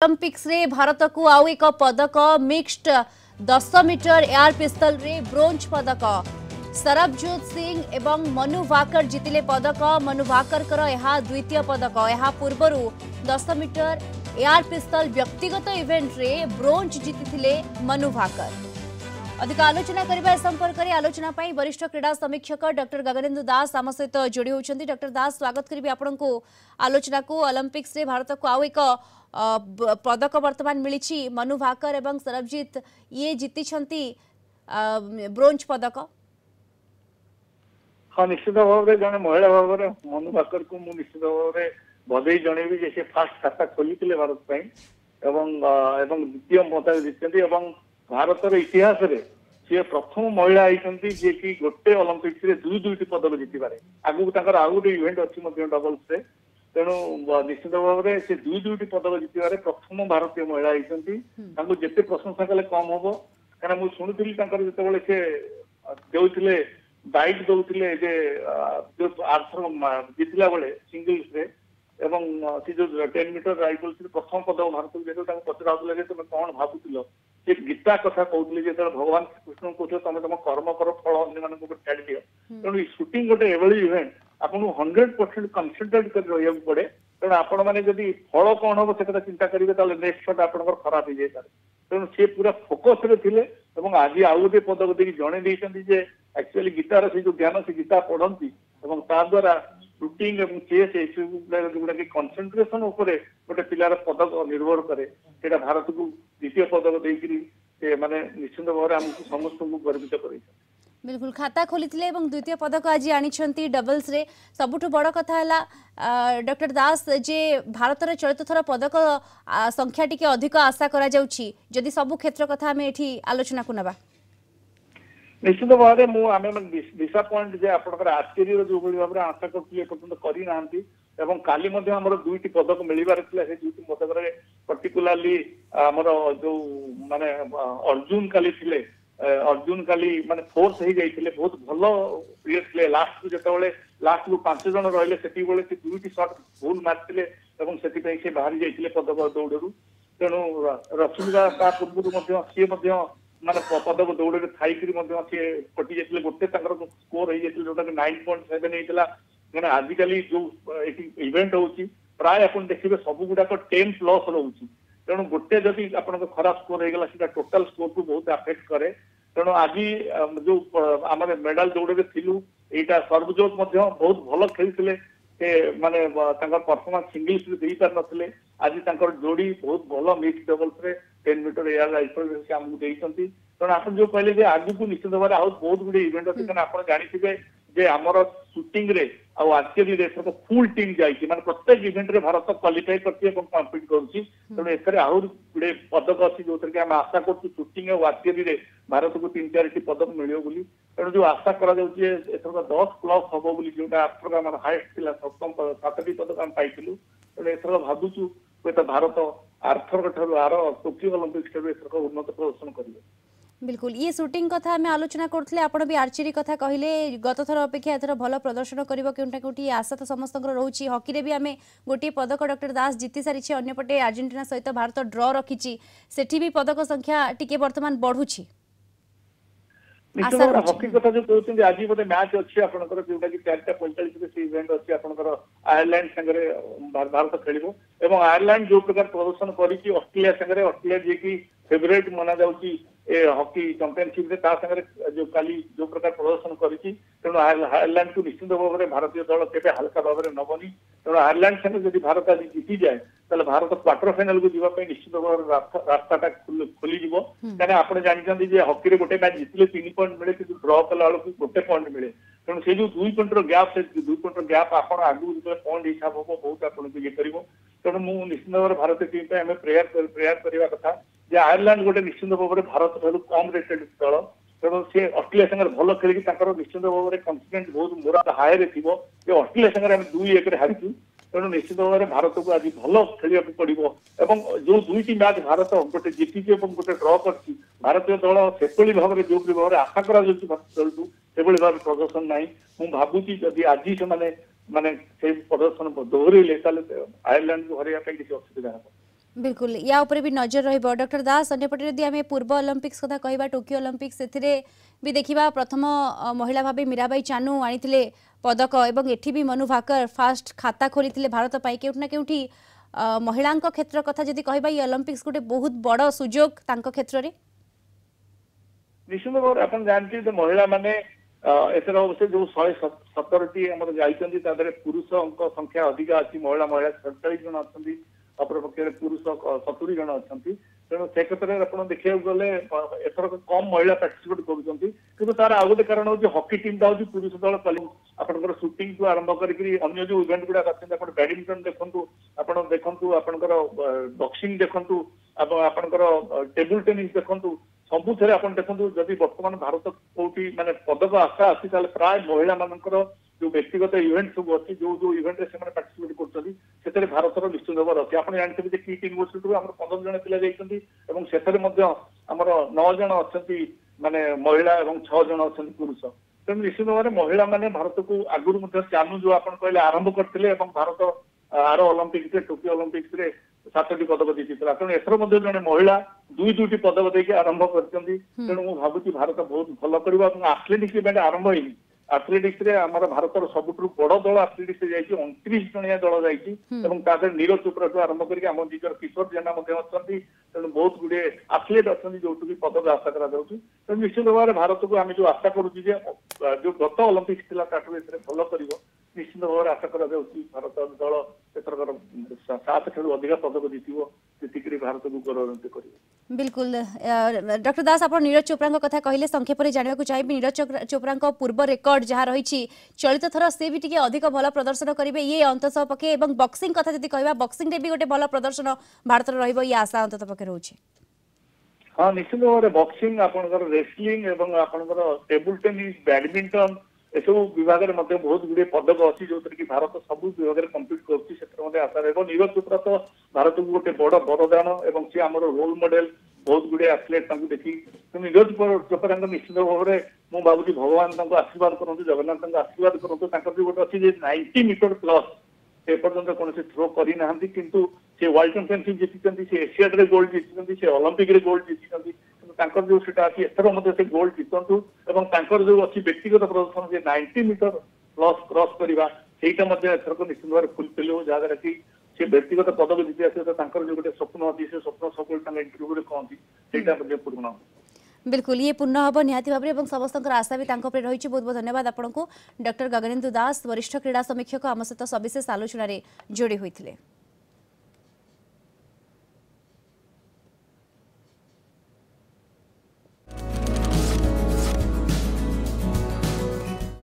Olympics रे भारत को आउ एक पदक मिक्स्ड 10 मीटर एयर पिस्तल रे ब्रोंज पदक सरबजोत सिंह एवं मनु भाकर जीतिले पदक। मनु भाकर यह द्वितीय पदक। यह पूर्व 10 मीटर एयर पिस्तल व्यक्तिगत इवेंट रे ब्रोंज जीति मनु भाकर। अधिक आलोचना करबा संपर्क में आलोचना पाई वरिष्ठ क्रीड़ा समीक्षक डॉक्टर गगनेन्दु दास आम सहित जोड़ी होती। डॉक्टर दास स्वागत करी आपण को आलोचना को। ओलंपिक्स रे भारत को आउ एक पदक वर्तमान मिली मनु भाकर एवं सरबजीत ये जीति ब्रोंज पदक। हाँ निश्चित भाव में जन महिला भाव में मनु भाकर को मुझे निश्चित भाव में बधाई जनइबी जे फास्ट खाता खोली भारत द्वितीय पदक जीति भारतर इतिहास रे सी प्रथम महिला होती जे कि गोटे ओलंपिक्स रे दुईटी पदक जीतबारे आगु आउ गोटे इवेंट अच्छी डबल्स रे तेणु निश्चित भाव में से दुईटी पदक जीतबारे प्रथम भारतीय महिला होती जिते प्रशंसा कले कम हम कहीं मुझे शुणुली जो से देते बाइट दौले जो आर्थर जीतला बेले सिंगल्स रे एवं से जो 10 मीटर राइफल प्रथम पदक भारत को पचरा तुम कौन भावुल से गीता कथा कहते जो भगवान कृष्ण कहते तुम तुम कर्म कर फल अन्य छाड़ दियो। तेणु शूटिंग गोटे एभली इवेंट आपको 100% कनसेंट्रेट कर रहा पड़े। तेणु आपण मैंने जदि फल कौन हम से चिंता करेंगे नेक्स्ट शॉट आप खराब हो जाए पारे। तेणु सी पूरा फोकस रे थिले आज आउ गोटे पदक देखिए जड़े जे एक्चुअली गीतार से जो ज्ञान से गीता पढ़ती द्वारा शूटिंग और चेस गुड़ा कंसंट्रेशन गोटे पिलार पदक निर्भर करे भारत को द्वितीय पदक देकर माने निश्चित भाव में समस्त को गर्वित कर। बिल्कुल खाता खोली द्वितीय पदक आज आनी डबल्स रे। सबुठ बड़ कथा है डॉक्टर दास जे भारत चलित थर पदक संख्या टी अधिक आशा करा जाउछि जदि सबु क्षेत्र कथा आम एठी आलोचना को नबा निश्चित भाव में डिसअपॉइंट जे आपनकर आश्चर्य जो भाव में आशा करना काली आमर दुईटी पदक मिलबार से दुईटी पदक पर्टिकुलाली आमर जो माने अर्जुन काली थिले अर्जुन काली माने फोर्स हो जाइए बहुत भल प्लेयर थे लास्ट को जो लास्ट को 5 जन रही से दुईटी शॉट भूल मारते से बाहरी जाइए पदक दौड़ू। तेणु रश्मिका पूर्व सी माने पदक दौड़ थी कटि जाते गोटे स्कोर हो जाता जोटा 9.7 मैंने आजिकल जो इवेंट होची प्राय आप देखिए सब गुड़ाक 10+ रोचे। तेणु गोटे जदि आप खराब स्कोर हो गला टोटाल स्कोर को बहुत अफेक्ट करे। तेणु आज जो आम मेडाल दौड़ थिलु यहाँ सर्वजोत बहुत भल खेलते माने परफॉर्मेंस सिंगल्स दे पार नथिले आज जोड़ी बहुत भल मिक्स डबल्स रे 10 मीटर एयर राइफल से आमको देइछंती। तेणु आप जो कहले आगु को निश्चित भाव में बहुत गुड़े इवेंट अच्छे आप जानी जे आमर शूटिंग रे और आर्चरी रे फुल टीम जाइए माने प्रत्येक इवेंट रे भारत क्वालिफाई करती कम्पीट करुच्ची। तेणु एथरे आहुर गुड़े पदक अच्छी जो आम आशा कर शूटिंग और आर्चरी रे भारत को 3-4टी पदक मिलियो बोली। तेणु जो आशा करा जाउची एथर 10+ हम बोली जोटा आर्थर आम हाइस्ट थिला 7टी पदक आम पाइलु। तेणु एथर भावुचु भारत आर्थर ठार आर टोकियो ओलंपिक्स ठार एथर उन्नत प्रदर्शन करिवे। बिल्कुल ये शूटिंग कथा आम आलोचना करते आपण भी आर्चरी कथा कहले गत थर अपेक्षा एथर भल प्रदर्शन करिवो केउटा कोटी आशा तो समस्त रोची। हॉकी रे भी आम गोटे पदक डॉक्टर दास जीति सारी अन्यपटे अर्जेंटीना सहित भारत ड्र रखी सेठी भी पदक संख्या टिके वर्तमान बढ़ुची। हॉकी कथा जो कहते आज गोटे मैच अच्छी आपंकर जोटा कि 4:45 से इवेंट अच्छी आपंकर आयरलैंड संगे भारत खेल आयरलैंड जो प्रकार प्रदर्शन करी ऑस्ट्रेलिया संगे ऑस्ट्रेलिया जी की फेवरेट मना जाउची हॉकी चैंपियनशिप संगे जो काली जो प्रकार प्रदर्शन करी तेणु आयरलैंड को निश्चित भाव में भारतीय दल के हल्का भाव में नबनी। तेणु आयरलैंड संगे जब भारत आज जीति जाए तो भारत क्वार्टर फाइनल को जीवाई निश्चित भाव में रास्ता खोली कहीं आप जानते हॉकी गोटे मैच जीतले 3 पॉइंट मिले कि ड्र कला बेलू गोटे पॉइंट मिले। तेणु से जो 2 पॉइंट गैप से 2 पॉइंट गैप आप आगू जो पॉइंट हिसाब हम बहुत आपको ये कर। तेणु मुझे निश्चित भाव में भारतीय टीम आम प्रेयर करने कथा जे आयरलैंड गोटे निश्चित भाव में भारत ठार कम रेटेड दल। तेणु सी ऑस्ट्रेलिया संगे भल खेलिक निश्चित भाव में कन्फिडेंस बहुत मोराल हाई रे थी ऑस्ट्रेलिया संगे आम 2-1 हारिचु। तेणु निश्चित भाव में भारत को आज भल खेल पड़ो जो दुईटी मैच भारत गोटे जीति गोटे ड्र कर भारतीय दल से भाव में जो भाव में आशा करा दल से भाव में प्रदर्शन ना मुझे भावुची जदि आज से माने से प्रदर्शन दोहरे आयरलैंड को हरैया किसी असुविधा हे। बिल्कुल या ऊपर भी नजर रहिबो डॉक्टर दास अन्यपटे यदि आम पूर्व ओलंपिक्स कथा कहबा टोकियो ओलंपिक्स से भी देखिबा प्रथम महिला भाबे मीराबाई चानू आनिथिले पदक एवं एठी भी मनु भाकर फास्ट खाता खोली भारत पाई केउठना केउठी महिलांक क्षेत्र कथा जदि कहबा ये ओलंपिक्स गोटे बहुत बड़ सुजोग तांको क्षेत्र रे निश्चित भाव आप जानते हैं महिला मैंने एथर अवश्य जो 117टी आम जाइए पुरुष संख्या अधिक अच्छी महिला महिला 47 जन अच्छा अपरपक्ष पुरुष 70 जन अच्छा तेणु से क्षेत्र में आप देखा गले एथर कम महिला पार्टिसिपेट कर तार आउ गोटे कारण हूँ हॉकी टीम हूँ पुरुष दल आपंकर सुटिंग ठू आरंभ कर जो इवेंट गुड़ा कर बैडमिंटन देखु आप देखु आपंकर बक्सिंग देखु आपंकर टेबुल टेनिस देखु सबुथे आप देखो जदि बर्तमान भारत कोटी माने पदक आशा अच्छी प्राय महिला मानकर जो व्यक्तिगत इवेंट सब अच्छी जो जो इवेंट से पार्टिसिपेट कर भारतर निश्चित भाव अच्छी आप जानते किट यूनिवर्सिटी आम 15 जन पिला जामर 9 जन अच्छा माने महिला और 6 जन अच्छा पुरुष तेणु निश्चित भाव में महिला मैंने भारत को आगुरी चालू जो आप कहले आरंभ करते भारत आर ओलंपिक्स टोकियो ओलंपिक्स 7टी पदक जीति तेणु एथर जड़े महिला दुईटी पदक देके आरंभ कर तेणु मुझे भारत बहुत भल कर आथलेटिक्स इवेंट आरंभ होनी आथलेटिक्स रे आमर भारतर सबुठू बड़ दल आथलेटिक्स 29 जनिया दल जाइए नीरज चोपड़ा ठू आरंभ करके आम निजर किशोर जेना अच्छा तेणु बहुत गुड़े आथलेट अच्छा जो पदक आशा कर निश्चित भाव में भारत को आम जो आशा करुचे जो गत ओलंपिक्स भल कर निश्चित भाव में आशा कर भारत दल एथर 7 ठारू अधिक पदक जीतब जी भारत को गौरवान्वित कर बिल्कुल डॉक्टर दास आप नीरज चोपड़ा कथा कहले संक्षेप में जानवा चाहिए नीरज चोपड़ा पूर्व रेकर्ड जहाँ रही चलित थर से भी अधिक भल प्रदर्शन करेंगे ये अंततः पक्षे और बक्सिंग कथा जब कह बक्सिंग भी गोटे भल प्रदर्शन भारत रही आशा अंततः पक्षे रोचे हाँ निश्चित भाव में बक्सिंग आपंकर रेसलिंग एवं आपंकर टेबुल टेनिस बैडमिंटन एसबू विभाग में बहुत गुड़े पदक अच्छी जो कि भारत सब विभाग में कम्पिट कर आशा रहा नीरज चोपड़ा तो भारत को गोटे बड़ वरदान और सी आम रोल मॉडल बहुत गुड़े एथलेट देखी तो नीरज चोपड़ा निश्चित भाव में मुझे भावी भगवान आशीर्वाद करूँ जगन्नाथ आशीर्वाद करूँ जो गोटे अच्छी 90 मीटर प्लस एपर्तंत कौन थ्रो करना किंतु से वर्ल्ड चैंपियनशिप जीति से एशियाड गोल्ड जीति से ओलंपिक गोल्ड जीति जो अच्छी एथर से गोल्ड जीतु और जो अच्छी व्यक्तिगत प्रदर्शन से 90 मीटर प्लस क्रॉस करवा एथर को निश्चित भाव में फुलफिल हो जहाँद्वारा कि से व्यक्तिगत पदक जीति आस जो गोटे स्वप्न अच्छी से स्वप्न सब इंटरव्यू कहती पूर्ण बिल्कुल ये पूर्ण हम निहाती भाव में समस्त आशा भी रही बहुत बहुत धन्यवाद आपको डॉक्टर गगनेन्दु दास वरिष्ठ क्रीड़ा समीक्षक आम सहित सविशेष आलोचन जोड़ी होते।